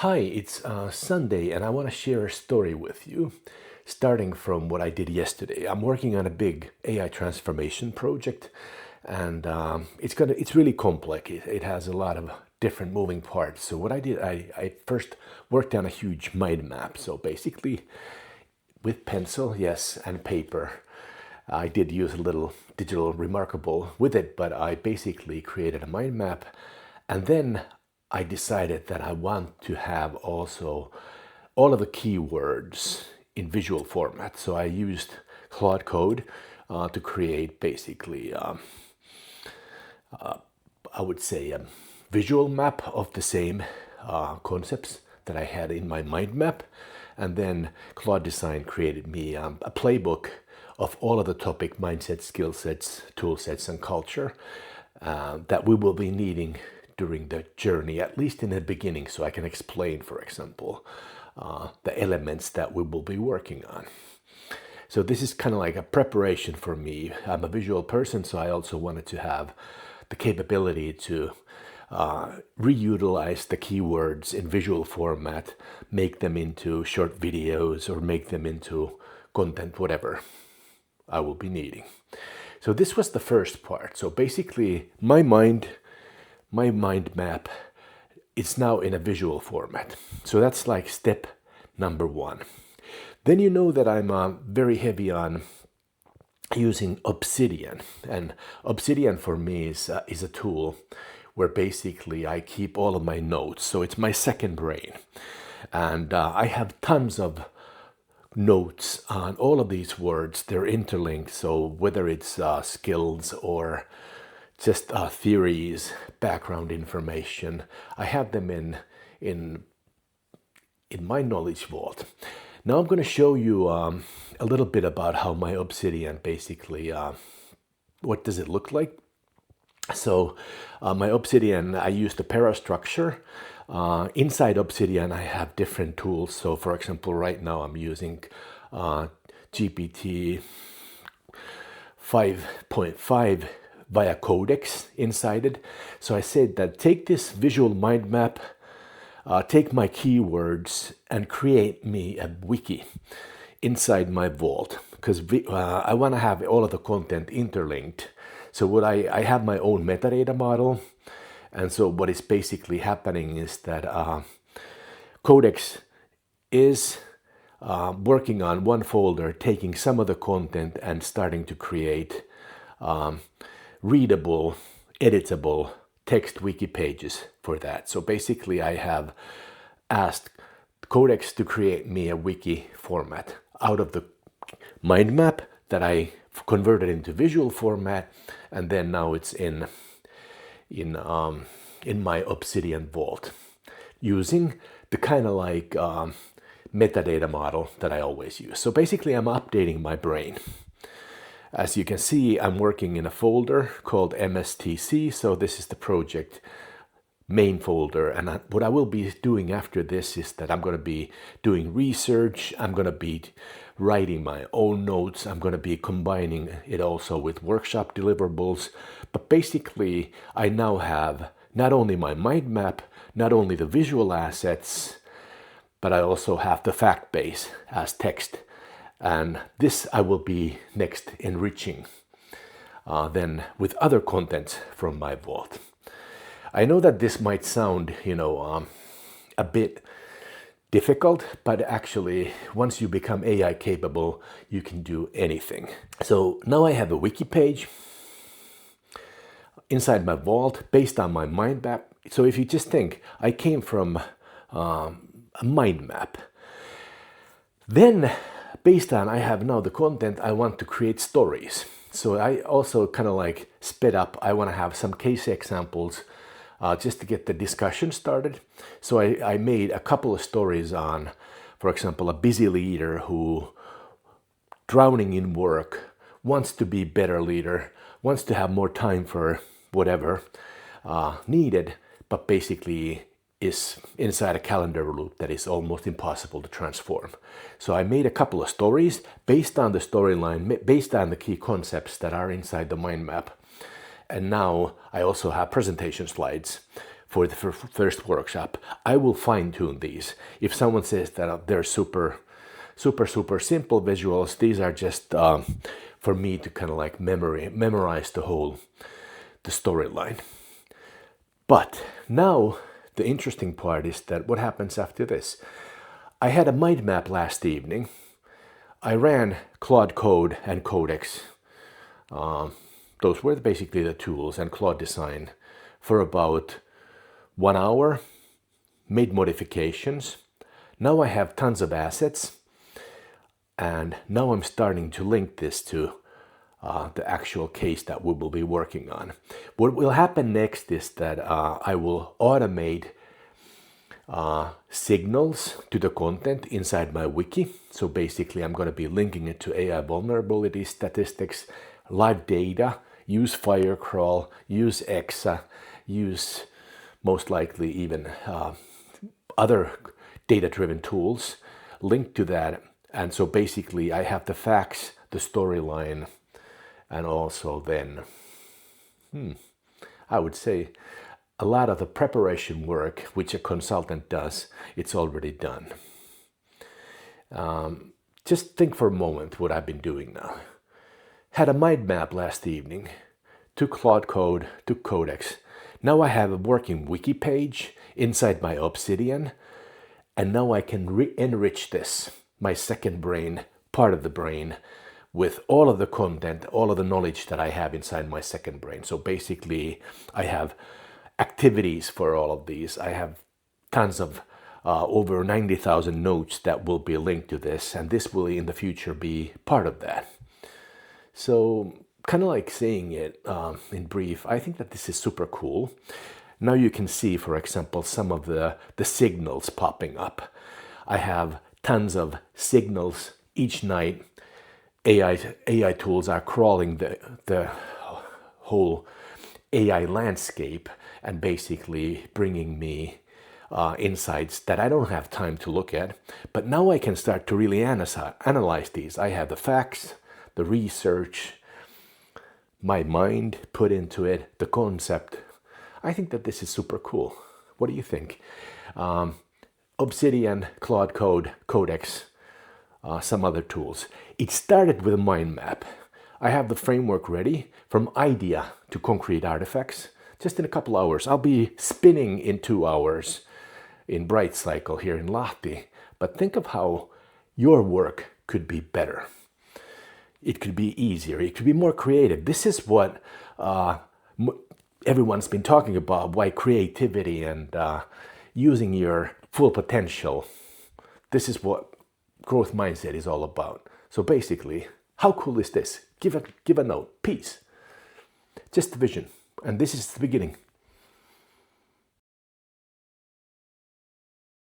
Hi, it's Sunday, and I want to share a story with you, starting from what I did yesterday. I'm working on a big AI transformation project, and it's really complex. It has a lot of different moving parts. So what I did, I first worked on a huge mind map. So basically, with pencil, yes, and paper. I did use a little digital remarkable with it, but I basically created a mind map, and then I decided that I want to have also all of the keywords in visual format. So I used Claude Code to create basically, I would say, a visual map of the same concepts that I had in my mind map. And then Claude Design created me a playbook of all of the topic mindset, skill sets, tool sets, and culture that we will be needing during the journey, at least in the beginning, so I can explain, for example, the elements that we will be working on. So this is kind of like a preparation for me. I'm a visual person, so I also wanted to have the capability to reutilize the keywords in visual format, make them into short videos or make them into content, whatever I will be needing. So this was the first part. So basically my mind map is now in a visual format. So that's like step number one. Then you know that I'm very heavy on using Obsidian, and Obsidian for me is a tool where basically I keep all of my notes. So it's my second brain, and I have tons of notes on all of these words. They're interlinked, so whether it's skills or just theories, background information, I have them in my knowledge vault. Now I'm going to show you a little bit about how my Obsidian basically, what does it look like. So my Obsidian, I use the parastructure. Inside Obsidian, I have different tools. So for example, right now I'm using GPT 5.5 via Codex inside it. So I said that take this visual mind map, take my keywords and create me a wiki inside my vault, because I want to have all of the content interlinked. So what I have my own metadata model, and so what is basically happening is that Codex is working on one folder, taking some of the content and starting to create readable, editable text wiki pages for that. So basically I have asked Codex to create me a wiki format out of the mind map that I converted into visual format, and then now it's in my Obsidian vault using the kind of like metadata model that I always use. So basically I'm updating my brain. As you can see, I'm working in a folder called MSTC. So this is the project main folder. And what I will be doing after this is that I'm going to be doing research. I'm going to be writing my own notes. I'm going to be combining it also with workshop deliverables. But basically, I now have not only my mind map, not only the visual assets, but I also have the fact base as text. And this I will be next enriching then with other content from my vault. I know that this might sound, a bit difficult, but actually once you become AI capable, you can do anything. So now I have a wiki page inside my vault based on my mind map. So if you just think, I came from a mind map. Then based on I have now the content, I want to create stories. So I also kind of like sped up. I want to have some case examples just to get the discussion started. So I made a couple of stories on, for example, a busy leader who, drowning in work, wants to be a better leader, wants to have more time for whatever needed, but basically is inside a calendar loop that is almost impossible to transform. So I made a couple of stories based on the storyline, based on the key concepts that are inside the mind map. And now I also have presentation slides for the first workshop. I will fine tune these. If someone says that they're super simple visuals, these are just for me to kind of like memorize the storyline. But now the interesting part is that what happens after this. I had a mind map last evening. I ran Claude Code and Codex. Those were basically the tools, and Claude Design for about 1 hour, made modifications. Now I have tons of assets, and now I'm starting to link this to the actual case that we will be working on. What will happen next is that I will automate signals to the content inside my wiki. So basically I'm going to be linking it to AI vulnerability statistics, live data, use Firecrawl, use Exa, use most likely even other data-driven tools linked to that. And so basically I have the facts, the storyline, and also then, I would say a lot of the preparation work which a consultant does, it's already done. Just think for a moment what I've been doing now. Had a mind map last evening, took Claude Code, took Codex. Now I have a working wiki page inside my Obsidian, and now I can enrich this, my second brain, part of the brain, with all of the content, all of the knowledge that I have inside my second brain. So basically I have activities for all of these. I have tons of over 90,000 notes that will be linked to this, and this will in the future be part of that. So kind of like saying it in brief, I think that this is super cool. Now you can see, for example, some of the signals popping up. I have tons of signals each night. AI tools are crawling the whole AI landscape and basically bringing me insights that I don't have time to look at. But now I can start to really analyze these. I have the facts, the research, my mind put into it, the concept. I think that this is super cool. What do you think? Obsidian, Claude Code, Codex, some other tools. It started with a mind map. I have the framework ready from idea to concrete artifacts just in a couple hours. I'll be spinning in 2 hours in Bright Cycle here in Lahti. But think of how your work could be better. It could be easier. It could be more creative. This is what everyone's been talking about, why creativity and using your full potential. This is what growth mindset is all about. So basically, how cool is this? Give a note. Peace. Just the vision. And this is the beginning.